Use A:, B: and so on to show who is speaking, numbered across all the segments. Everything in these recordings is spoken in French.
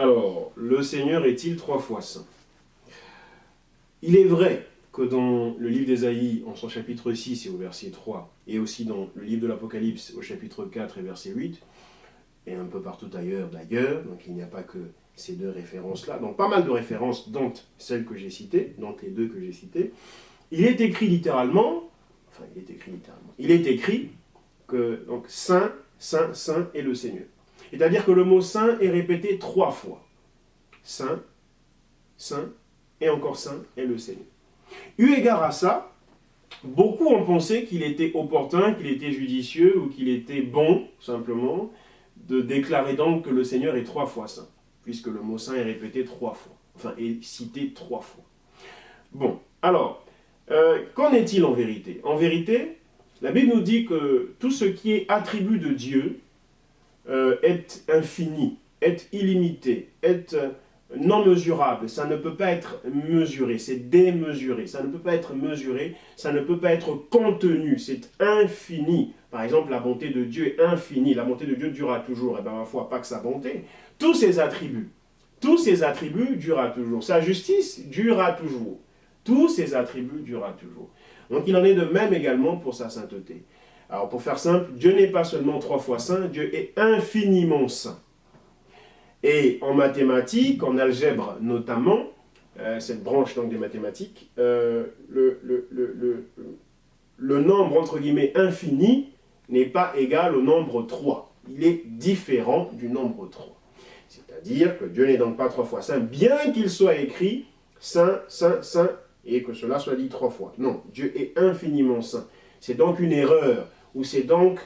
A: Alors, le Seigneur est-il trois fois saint? Il est vrai que dans le livre d'Ésaïe, en son chapitre 6 et au verset 3, et aussi dans le livre de l'Apocalypse au chapitre 4 et verset 8, et un peu partout ailleurs d'ailleurs, donc il n'y a pas que ces deux références-là, donc pas mal de références, dont celles que j'ai citées, dont les deux que j'ai citées, il est écrit littéralement, il est écrit que donc Saint, Saint, Saint est le Seigneur. C'est-à-dire que le mot Saint est répété trois fois. Saint, Saint, et encore Saint est le Seigneur. Eu égard à ça, beaucoup ont pensé qu'il était opportun, qu'il était judicieux, ou qu'il était bon, simplement, de déclarer donc que le Seigneur est trois fois Saint, puisque le mot Saint est répété trois fois, enfin, est cité trois fois. Bon, alors, qu'en est-il en vérité? En vérité, la Bible nous dit que tout ce qui est attribut de Dieu est infini, est illimité, est non mesurable. Ça ne peut pas être mesuré, c'est démesuré. Ça ne peut pas être mesuré, ça ne peut pas être contenu, c'est infini. Par exemple, la bonté de Dieu est infinie, la bonté de Dieu durera toujours. Et bien, ma foi, pas que sa bonté, tous ses attributs durera toujours. Sa justice durera toujours. Tous ses attributs durera toujours. Donc il en est de même également pour sa sainteté. Alors pour faire simple, Dieu n'est pas seulement trois fois saint, Dieu est infiniment saint. Et en mathématiques, en algèbre notamment, cette branche donc des mathématiques, le nombre entre guillemets infini n'est pas égal au nombre 3. Il est différent du nombre 3. C'est-à-dire que Dieu n'est donc pas trois fois saint, bien qu'il soit écrit saint, saint, saint, et que cela soit dit trois fois. Non, Dieu est infiniment saint. C'est donc une erreur, ou c'est donc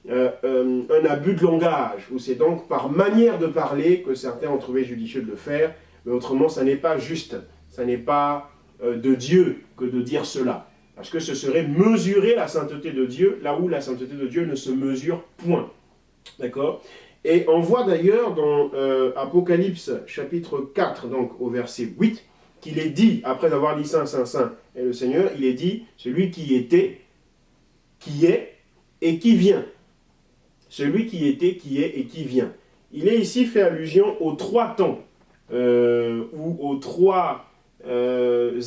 A: un abus de langage, ou c'est donc par manière de parler que certains ont trouvé judicieux de le faire, mais autrement, ça n'est pas juste, ça n'est pas de Dieu que de dire cela. Parce que ce serait mesurer la sainteté de Dieu, là où la sainteté de Dieu ne se mesure point. D'accord? Et on voit d'ailleurs dans Apocalypse chapitre 4, donc au verset 8, qu'il est dit, après avoir dit Saint, Saint, Saint est le Seigneur, il est dit, celui qui était, qui est et qui vient. Celui qui était, qui est et qui vient. Il est ici fait allusion aux trois temps, ou aux trois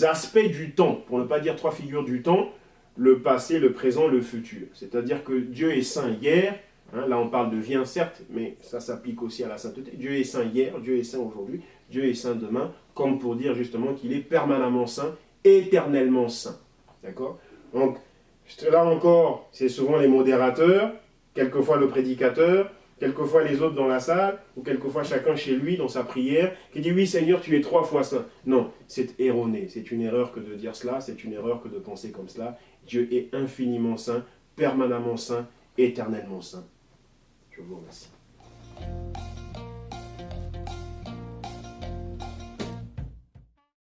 A: aspects du temps, pour ne pas dire trois figures du temps, le passé, le présent, le futur. C'est-à-dire que Dieu est saint hier, hein, là on parle de vient certes, mais ça s'applique aussi à la sainteté. Dieu est saint hier, Dieu est saint aujourd'hui, Dieu est saint demain, comme pour dire justement qu'il est permanemment saint, éternellement saint. D'accord? Donc, là encore, c'est souvent les modérateurs, quelquefois le prédicateur, quelquefois les autres dans la salle, ou quelquefois chacun chez lui dans sa prière, qui dit « Oui Seigneur, tu es trois fois saint ». Non, c'est erroné, c'est une erreur que de dire cela, c'est une erreur que de penser comme cela. Dieu est infiniment saint, permanemment saint, éternellement saint. Je vous remercie.